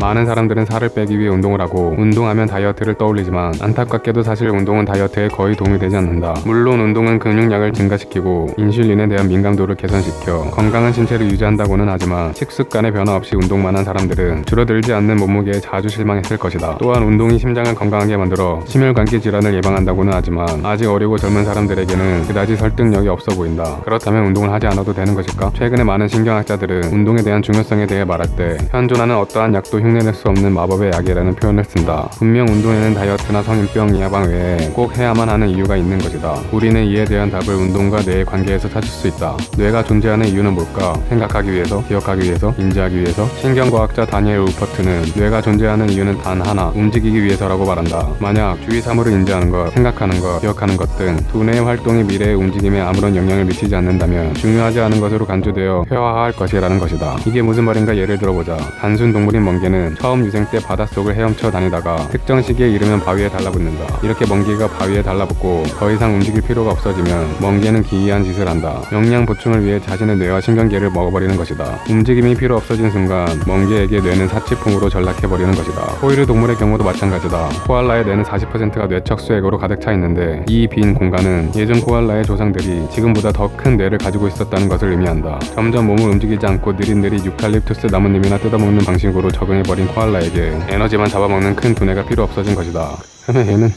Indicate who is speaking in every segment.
Speaker 1: 많은 사람들은 살을 빼기 위해 운동을 하고 운동하면 다이어트를 떠올리지만 안타깝게도 사실 운동은 다이어트에 거의 도움이 되지 않는다. 물론 운동은 근육량을 증가시키고 인슐린에 대한 민감도를 개선시켜 건강한 신체를 유지한다고는 하지만 식습관의 변화 없이 운동만 한 사람들은 줄어들지 않는 몸무게에 자주 실망했을 것이다. 또한 운동이 심장을 건강하게 만들어 심혈관계 질환을 예방한다고는 하지만 아직 어리고 젊은 사람들에게는 그다지 설득력이 없어 보인다. 그렇다면 운동을 하지 않아도 되는 것일까? 최근에 많은 신경학자들은 운동에 대한 중요성에 대해 말할 때 현존하는 어떠한 약도 흉내낼 수 없는 마법의 약이라는 표현을 쓴다. 분명 운동에는 다이어트나 성인병 예방 외에 꼭 해야만 하는 이유가 있는 것이다. 우리는 이에 대한 답을 운동과 뇌의 관계에서 찾을 수 있다. 뇌가 존재하는 이유는 뭘까? 생각하기 위해서, 기억하기 위해서, 인지하기 위해서? 신경과학자 다니엘 울퍼트는 뇌가 존재하는 이유는 단 하나, 움직이기 위해서라고 말한다. 만약 주위 사물을 인지하는 것, 생각하는 것, 기억하는 것 등 두뇌의 활동이 미래의 움직임에 아무런 영향을 미치지 않는다면 중요하지 않은 것으로 간주되어 회화할 것이라는 것이다. 이게 무슨 말인가 예를 들어보자. 단순 동물인 멍게는 처음 유생 때 바닷속을 헤엄쳐 다니다가 특정 시기에 이르면 바위에 달라붙는다. 이렇게 멍게가 바위에 달라붙고 더 이상 움직일 필요가 없어지면 멍게는 기이한 짓을 한다. 영양 보충을 위해 자신의 뇌와 신경계를 먹어버리는 것이다. 움직임이 필요 없어진 순간 멍게에게 뇌는 사치품으로 전락해버리는 것이다. 포유류 동물의 경우도 마찬가지다. 코알라의 뇌는 40%가 뇌척수액으로 가득 차 있는데 이 빈 공간은 예전 코알라의 조상들이 지금보다 더 큰 뇌를 가지고 있었다는 것을 의미한다. 점점 몸을 움직이지 않고 느릿느릿 유칼립투스 나뭇잎이나 뜯어먹는 방식으로 적응해버린 코알라에게 에너지만 잡아먹는 큰 두뇌가 필요 없어진 것이다. 그러면 얘는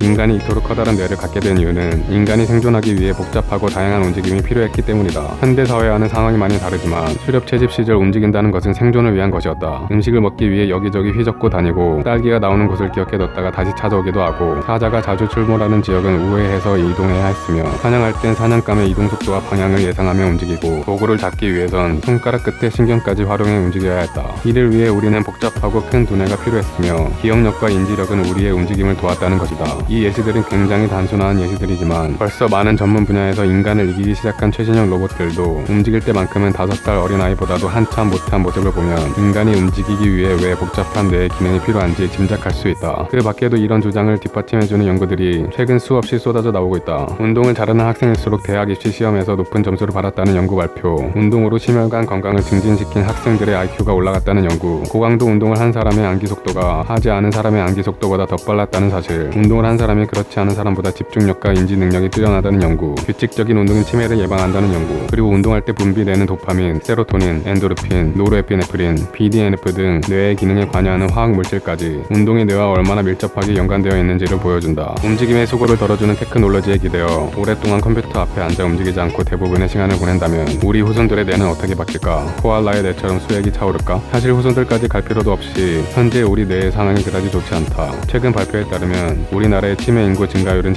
Speaker 1: 인간이 이토록 커다란 뇌를 갖게 된 이유는 인간이 생존하기 위해 복잡하고 다양한 움직임이 필요했기 때문이다. 현대사회와는 상황이 많이 다르지만 수렵 채집 시절 움직인다는 것은 생존을 위한 것이었다. 음식을 먹기 위해 여기저기 휘젓고 다니고 딸기가 나오는 곳을 기억해뒀다가 다시 찾아오기도 하고 사자가 자주 출몰하는 지역은 우회해서 이동해야 했으며 사냥할 땐 사냥감의 이동 속도와 방향을 예상하며 움직이고 도구를 잡기 위해선 손가락 끝에 신경까지 활용해 움직여야 했다. 이를 위해 우리는 복잡하고 큰 두뇌가 필요했으며 기억력과 인지력은 우리의 움직임을 도왔다는 것이다. 이 예시들은 굉장히 단순한 예시들이지만 벌써 많은 전문 분야에서 인간을 이기기 시작한 최신형 로봇들도 움직일 때만큼은 5살 어린아이보다도 한참 못한 모습을 보면 인간이 움직이기 위해 왜 복잡한 뇌의 기능이 필요한지 짐작할 수 있다. 그 밖에도 이런 주장을 뒷받침해주는 연구들이 최근 수없이 쏟아져 나오고 있다. 운동을 잘하는 학생일수록 대학 입시 시험에서 높은 점수를 받았다는 연구 발표, 운동으로 심혈관 건강을 증진시킨 학생들의 IQ가 올라갔다는 연구, 고강도 운동을 한 사람의 암기 속도가 하지 않은 사람의 암기 속도보다 더 빨랐다는 사실, 운동을 한 사람이 그렇지 않은 사람보다 집중력과 인지 능력이 뛰어나다는 연구, 규칙적인 운동은 치매를 예방한다는 연구, 그리고 운동할 때 분비되는 도파민, 세로토닌, 엔도르핀, 노르에피네프린, BDNF 등 뇌의 기능에 관여하는 화학 물질까지 운동이 뇌와 얼마나 밀접하게 연관되어 있는지를 보여준다. 움직임의 수고를 덜어주는 테크놀로지에 기대어 오랫동안 컴퓨터 앞에 앉아 움직이지 않고 대부분의 시간을 보낸다면 우리 후손들의 뇌는 어떻게 바뀔까? 코알라의 뇌처럼 수액이 차오를까? 사실 후손들까지 갈 필요도 없이 현재 우리 뇌의 상황이 그다지 좋지 않다. 최근 발표에 따르면 우리나라의 치매 인구 증가율은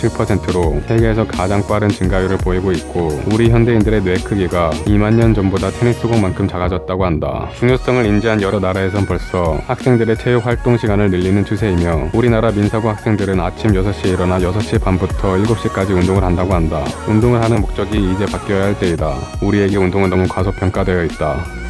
Speaker 1: 11.7%로 세계에서 가장 빠른 증가율을 보이고 있고 우리 현대인들의 뇌 크기가 2만 년 전보다 테니스공만큼 작아졌다고 한다. 중요성을 인지한 여러 나라에선 벌써 학생들의 체육 활동 시간을 늘리는 추세이며 우리나라 민사고 학생들은 아침 6시에 일어나 6시 반부터 7시까지 운동을 한다고 한다. 운동을 하는 목적이 이제 바뀌어야 할 때이다. 우리에게 운동은 너무 과소평가되어 있다.